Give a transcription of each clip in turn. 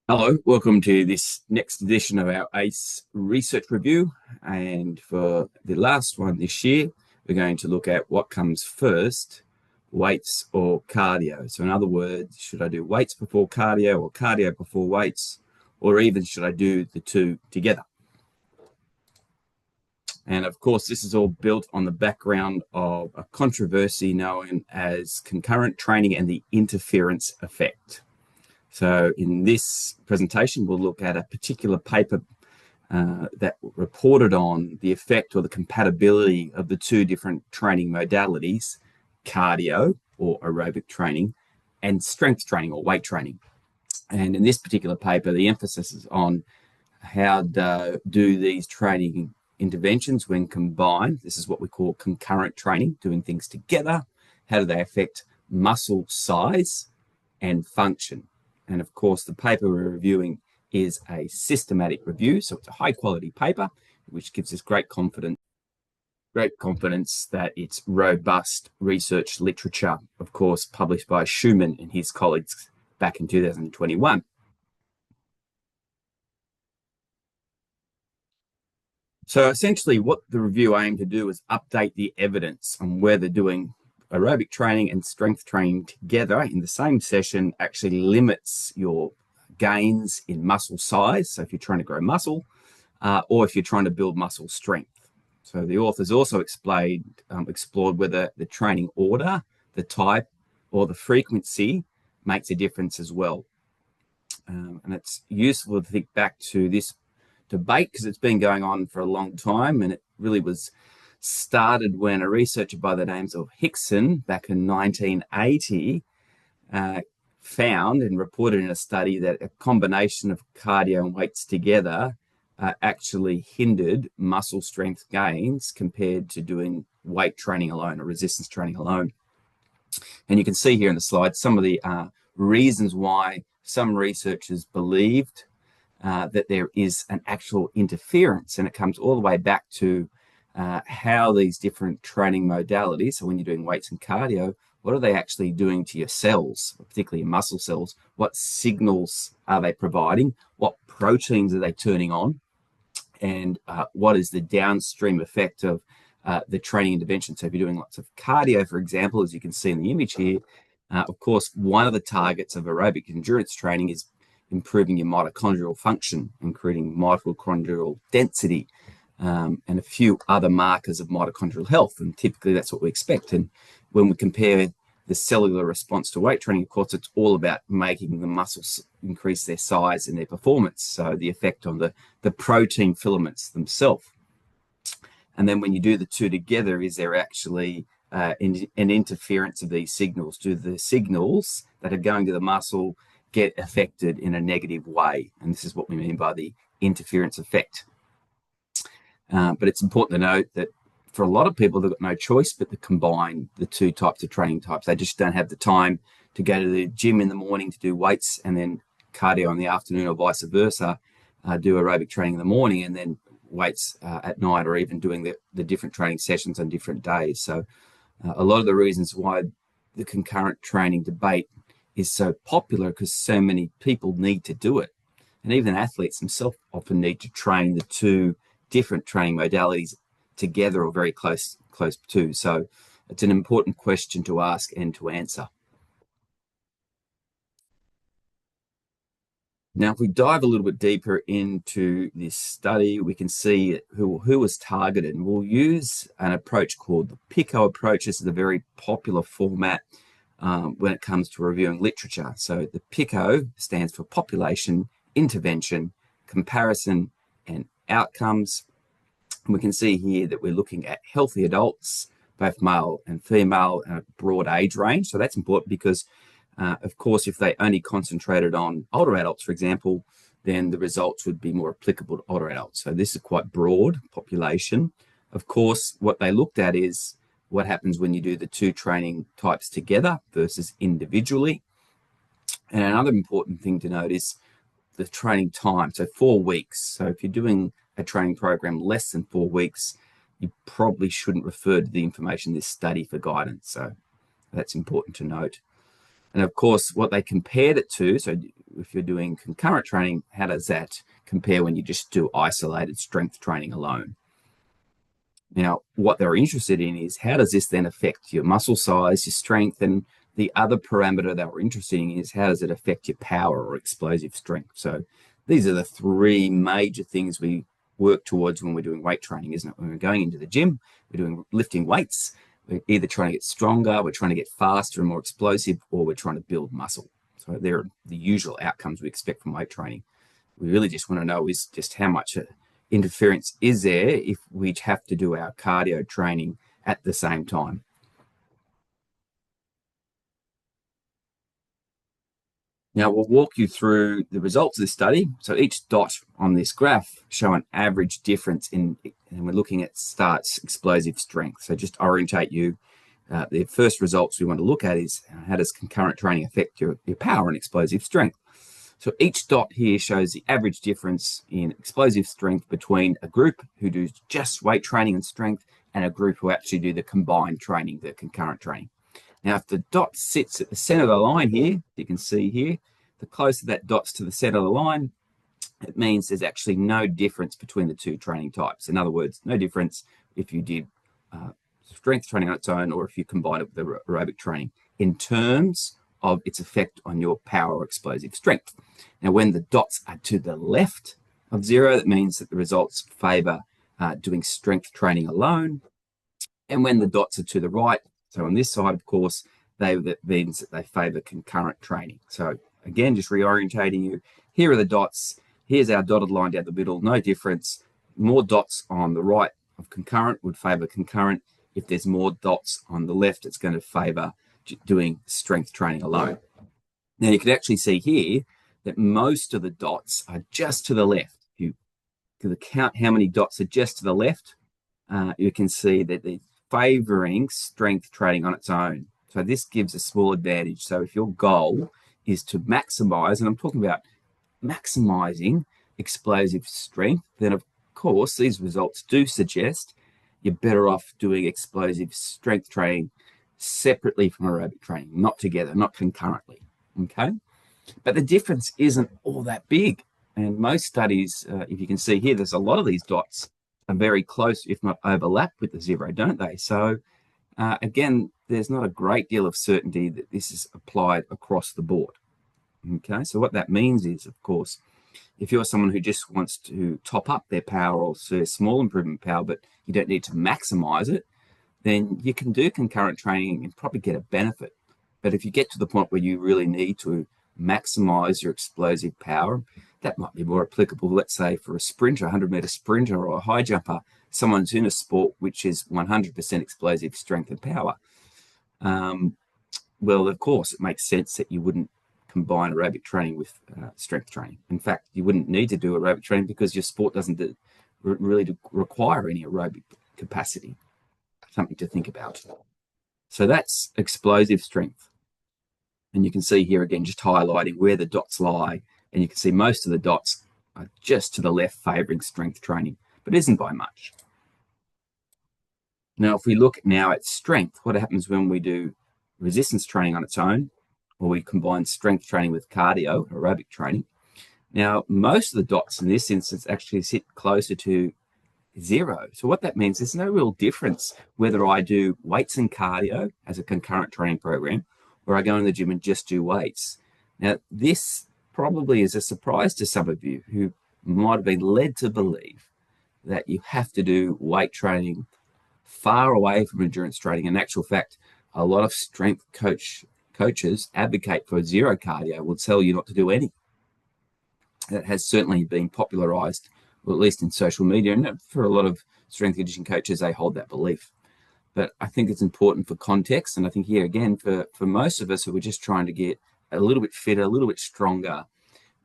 Hello, welcome to this next edition of our ACE research review. And for the last one this year, we're going to look at what comes first, weights or cardio. So in other words, should I do weights before cardio or cardio before weights, or even should I do the two together? And of course, this is all built on the background of a controversy known as concurrent training and the interference effect. So in this presentation, we'll look at a particular paper that reported on the effect or the compatibility of the two different training modalities, cardio or aerobic training, and strength training or weight training. And in this particular paper, the emphasis is on how do these training interventions, when combined, this is what we call concurrent training, doing things together, how do they affect muscle size and function? And of course, the paper we're reviewing is a systematic review. So it's a high quality paper, which gives us great confidence that it's robust research literature, of course, published by Schumann and his colleagues back in 2021. So essentially what the review aimed to do is update the evidence on whether doing aerobic training and strength training together in the same session actually limits your gains in muscle size. So if you're trying to grow muscle, or if you're trying to build muscle strength. So the authors also explored whether the training order, the type, or the frequency makes a difference as well. And it's useful to think back to this debate because it's been going on for a long time, and it really was started when a researcher by the names of Hickson back in 1980 found and reported in a study that a combination of cardio and weights together actually hindered muscle strength gains compared to doing weight training alone or resistance training alone. And you can see here in the slide some of the reasons why some researchers believed that there is an actual interference, and it comes all the way back to how these different training modalities, so when you're doing weights and cardio, what are they actually doing to your cells, particularly your muscle cells? What signals are they providing? What proteins are they turning on? And what is the downstream effect of the training intervention? So if you're doing lots of cardio, for example, as you can see in the image here, of course, one of the targets of aerobic endurance training is improving your mitochondrial function, including mitochondrial density, and a few other markers of mitochondrial health. And typically that's what we expect. And when we compare the cellular response to weight training, of course, it's all about making the muscles increase their size and their performance. So the effect on the protein filaments themselves. And then when you do the two together, is there actually an interference of these signals? Do the signals that are going to the muscle get affected in a negative way? And this is what we mean by the interference effect. But it's important to note that for a lot of people, they've got no choice but to combine the two types of training types. They just don't have the time to go to the gym in the morning to do weights and then cardio in the afternoon, or vice versa, do aerobic training in the morning and then weights at night, or even doing the different training sessions on different days. So a lot of the reasons why the concurrent training debate is so popular because so many people need to do it. And even athletes themselves often need to train the two different training modalities together or very close to. So it's an important question to ask and to answer. Now, if we dive a little bit deeper into this study, we can see who was targeted. And we'll use an approach called the PICO approach. This is a very popular format when it comes to reviewing literature. So the PICO stands for population, intervention, comparison, and outcomes. And we can see here that we're looking at healthy adults, both male and female, and a broad age range. So that's important because of course, if they only concentrated on older adults, for example, then the results would be more applicable to older adults. So this is quite broad population. Of course, what they looked at is what happens when you do the two training types together versus individually. And another important thing to note is the training time. So 4 weeks. So if you're doing a training program less than 4 weeks, you probably shouldn't refer to the information in this study for guidance. So that's important to note. And of course, what they compared it to, so if you're doing concurrent training, how does that compare when you just do isolated strength training alone? Now, what they're interested in is how does this then affect your muscle size, your strength, and the other parameter that we're interested in is how does it affect your power or explosive strength? So these are the three major things we work towards when we're doing weight training, isn't it? When we're going into the gym, we're doing lifting weights, we're either trying to get stronger, we're trying to get faster and more explosive, or we're trying to build muscle. So they're the usual outcomes we expect from weight training. We really just want to know is just how much interference is there if we have to do our cardio training at the same time. Now we'll walk you through the results of this study. So each dot on this graph show an average difference and we're looking at starts explosive strength. So just orientate you. The first results we want to look at is how does concurrent training affect your power and explosive strength. So each dot here shows the average difference in explosive strength between a group who do just weight training and strength and a group who actually do the combined training, the concurrent training. Now, if the dot sits at the center of the line here, you can see here, the closer that dot's to the center of the line, it means there's actually no difference between the two training types. In other words, no difference if you did strength training on its own or if you combine it with aerobic training in terms of its effect on your power or explosive strength. Now, when the dots are to the left of zero, that means that the results favor doing strength training alone. And when the dots are to the right, so on this side, of course, that means that they favor concurrent training. So again, just reorientating you. Here are the dots. Here's our dotted line down the middle. No difference. More dots on the right of concurrent would favor concurrent. If there's more dots on the left, it's going to favor doing strength training alone. Now you can actually see here that most of the dots are just to the left. If you count how many dots are just to the left, you can see that they're favoring strength training on its own. So this gives a small advantage. So if your goal is to maximize, and I'm talking about maximizing explosive strength, then of course these results do suggest you're better off doing explosive strength training separately from aerobic training, not together, not concurrently, okay? But the difference isn't all that big. And most studies, if you can see here, there's a lot of these dots are very close, if not overlap with the zero, don't they? So again, there's not a great deal of certainty that this is applied across the board, okay? So what that means is, of course, if you're someone who just wants to top up their power or see a small improvement in power, but you don't need to maximize it, then you can do concurrent training and probably get a benefit. But if you get to the point where you really need to maximize your explosive power, that might be more applicable, let's say, for a sprinter, 100-meter sprinter or a high jumper, someone who's in a sport which is 100% explosive strength and power. Well, of course, it makes sense that you wouldn't combine aerobic training with strength training. In fact, you wouldn't need to do aerobic training because your sport doesn't really require any aerobic capacity. Something to think about. So that's explosive strength. And you can see here again, just highlighting where the dots lie. And you can see most of the dots are just to the left favoring strength training, but it isn't by much. Now, if we look now at strength, what happens when we do resistance training on its own, or we combine strength training with cardio, aerobic training? Now, most of the dots in this instance actually sit closer to zero. So what that means, there's no real difference whether I do weights and cardio as a concurrent training program, or I go in the gym and just do weights. Now, this probably is a surprise to some of you who might have been led to believe that you have to do weight training far away from endurance training. In actual fact, a lot of strength coaches advocate for zero cardio, will tell you not to do any. That has certainly been popularized, or at least in social media, and for a lot of strength conditioning coaches, they hold that belief. But I think it's important for context, and I think here again, for most of us who are just trying to get a little bit fitter, a little bit stronger,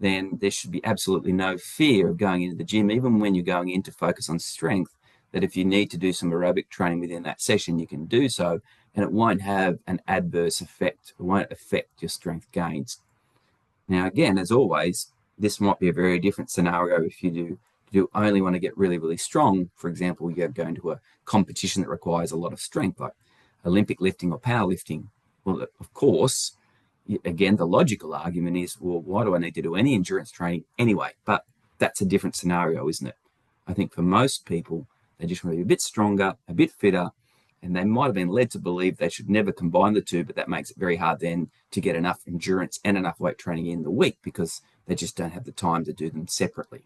then there should be absolutely no fear of going into the gym, even when you're going in to focus on strength, that if you need to do some aerobic training within that session, you can do so, and it won't have an adverse effect. It won't affect your strength gains. Now, again, as always, this might be a very different scenario if you do only want to get really, really strong. For example, you're going to a competition that requires a lot of strength, like Olympic lifting or powerlifting. Well, of course, again, the logical argument is, well, why do I need to do any endurance training anyway? But that's a different scenario, isn't it? I think for most people, they just want to be a bit stronger, a bit fitter, and they might have been led to believe they should never combine the two, but that makes it very hard then to get enough endurance and enough weight training in the week because they just don't have the time to do them separately.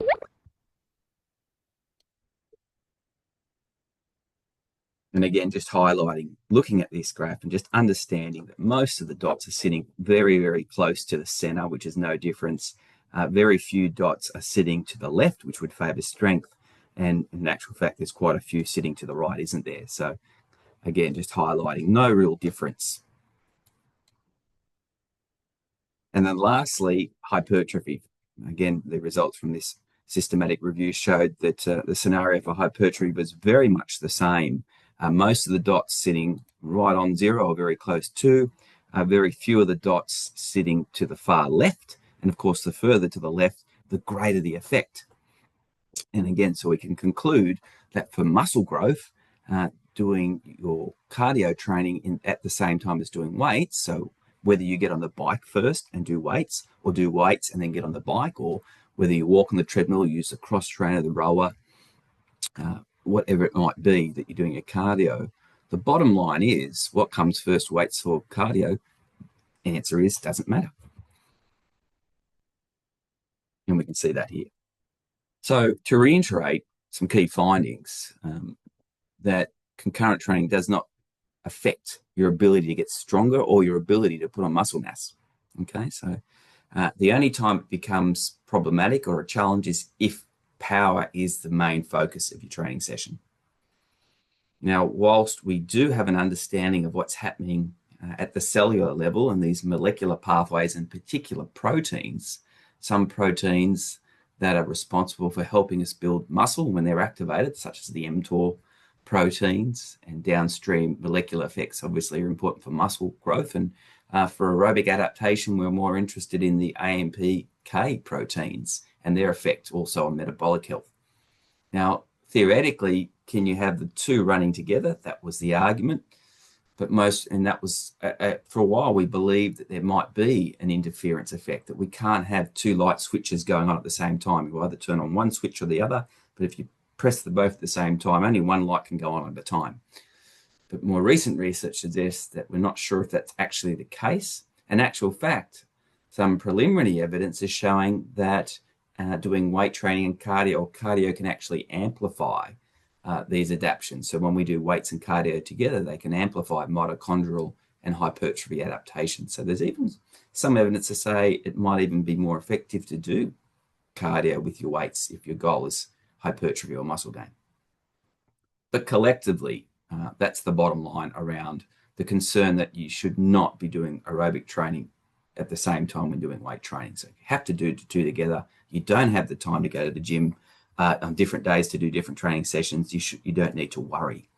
And again, just highlighting, looking at this graph and just understanding that most of the dots are sitting very, very close to the center, which is no difference. Very few dots are sitting to the left, which would favor strength. And in actual fact, there's quite a few sitting to the right, isn't there? So again, just highlighting, no real difference. And then lastly, hypertrophy. Again, the results from this systematic review showed that the scenario for hypertrophy was very much the same. Most of the dots sitting right on zero or very close to, very few of the dots sitting to the far left. And of course, the further to the left, the greater the effect. And again, so we can conclude that for muscle growth, doing your cardio training at the same time as doing weights, so whether you get on the bike first and do weights, or do weights and then get on the bike, or whether you walk on the treadmill, use the cross trainer, the rower, whatever it might be that you're doing your cardio, the bottom line is what comes first, weights or cardio? Answer is doesn't matter. And we can see that here. So to reiterate some key findings, that concurrent training does not affect your ability to get stronger or your ability to put on muscle mass. Okay, so the only time it becomes problematic or a challenge is if power is the main focus of your training session. Now, whilst we do have an understanding of what's happening at the cellular level and these molecular pathways and particular proteins, some proteins that are responsible for helping us build muscle when they're activated, such as the mTOR proteins and downstream molecular effects, obviously are important for muscle growth. And for aerobic adaptation, we're more interested in the AMPK proteins and their effect also on metabolic health. Now, theoretically, can you have the two running together? That was the argument. But that was, for a while, we believed that there might be an interference effect, that we can't have two light switches going on at the same time. You either turn on one switch or the other, but if you press them both at the same time, only one light can go on at a time. But more recent research suggests that we're not sure if that's actually the case. In actual fact, some preliminary evidence is showing that doing weight training and cardio can actually amplify these adaptations. So when we do weights and cardio together, they can amplify mitochondrial and hypertrophy adaptation. So there's even some evidence to say it might even be more effective to do cardio with your weights if your goal is hypertrophy or muscle gain. But collectively, that's the bottom line around the concern that you should not be doing aerobic training at the same time when doing weight training. So you have to do the two together. You don't have the time to go to the gym on different days to do different training sessions. You don't need to worry.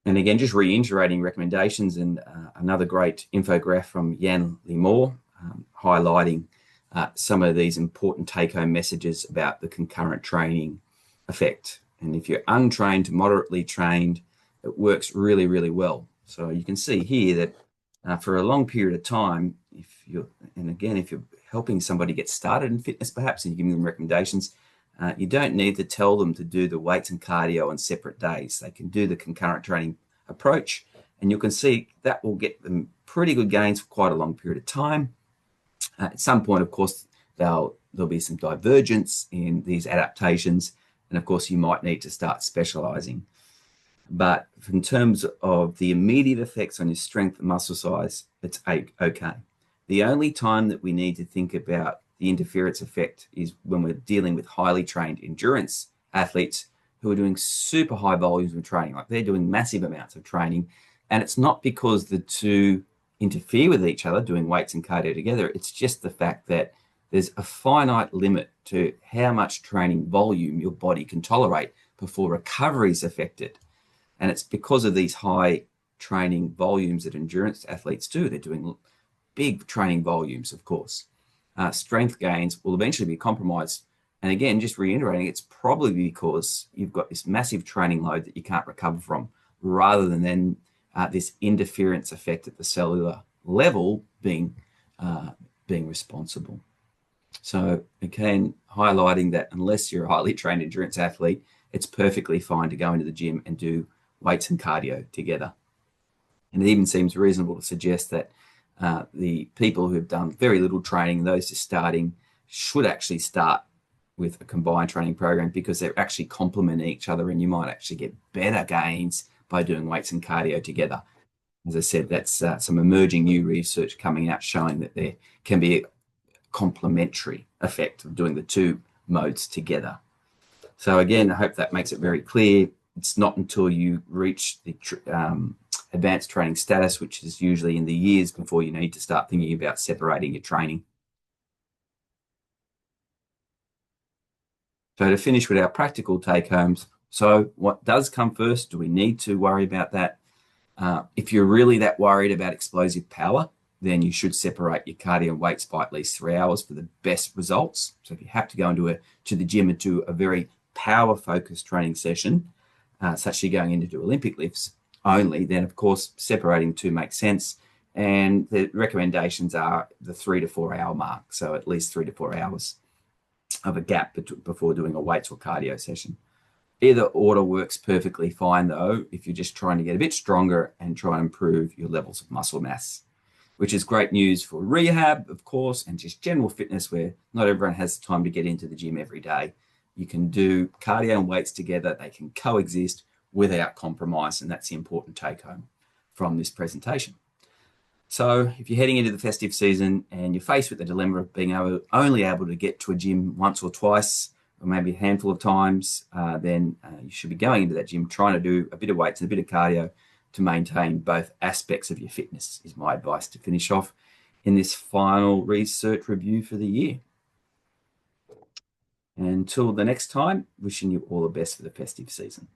And again, just reiterating recommendations and another great infographic from Jan Limor highlighting some of these important take-home messages about the concurrent training effect. And if you're untrained to moderately trained, it works really, really well. So you can see here that for a long period of time, if you're helping somebody get started in fitness, perhaps, and you're giving them recommendations, you don't need to tell them to do the weights and cardio on separate days. They can do the concurrent training approach, and you can see that will get them pretty good gains for quite a long period of time. At some point, of course, there'll be some divergence in these adaptations, and of course, you might need to start specializing. But in terms of the immediate effects on your strength and muscle size, it's okay. The only time that we need to think about the interference effect is when we're dealing with highly trained endurance athletes who are doing super high volumes of training, like they're doing massive amounts of training. And it's not because the two interfere with each other, doing weights and cardio together. It's just the fact that there's a finite limit to how much training volume your body can tolerate before recovery is affected. And it's because of these high training volumes that endurance athletes do. They're doing big training volumes, of course. Strength gains will eventually be compromised. And again, just reiterating, it's probably because you've got this massive training load that you can't recover from, rather than then this interference effect at the cellular level being responsible. So again, highlighting that unless you're a highly trained endurance athlete, it's perfectly fine to go into the gym and do weights and cardio together. And it even seems reasonable to suggest that the people who have done very little training, those just starting, should actually start with a combined training program, because they're actually complementing each other, and you might actually get better gains by doing weights and cardio together. As I said, that's some emerging new research coming out showing that there can be a complementary effect of doing the two modes together. So again, I hope that makes it very clear. It's not until you reach the advanced training status, which is usually in the years before you need to start thinking about separating your training. So to finish with our practical take-homes, so what does come first? Do we need to worry about that? If you're really that worried about explosive power, then you should separate your cardio and weights by at least 3 hours for the best results. So if you have to go to the gym and do a very power-focused training session, such as you're going in to do Olympic lifts only, then of course separating the two makes sense. And the recommendations are the 3 to 4 hour mark, so at least 3 to 4 hours of a gap before doing a weights or cardio session. Either order works perfectly fine, though, if you're just trying to get a bit stronger and try and improve your levels of muscle mass, which is great news for rehab, of course, and just general fitness, where not everyone has the time to get into the gym every day. You can do cardio and weights together. They can coexist without compromise, and that's the important take-home from this presentation. So if you're heading into the festive season and you're faced with the dilemma of being only able to get to a gym once or twice, or maybe a handful of times, then you should be going into that gym trying to do a bit of weights and a bit of cardio to maintain both aspects of your fitness, is my advice to finish off in this final research review for the year. And until the next time, wishing you all the best for the festive season.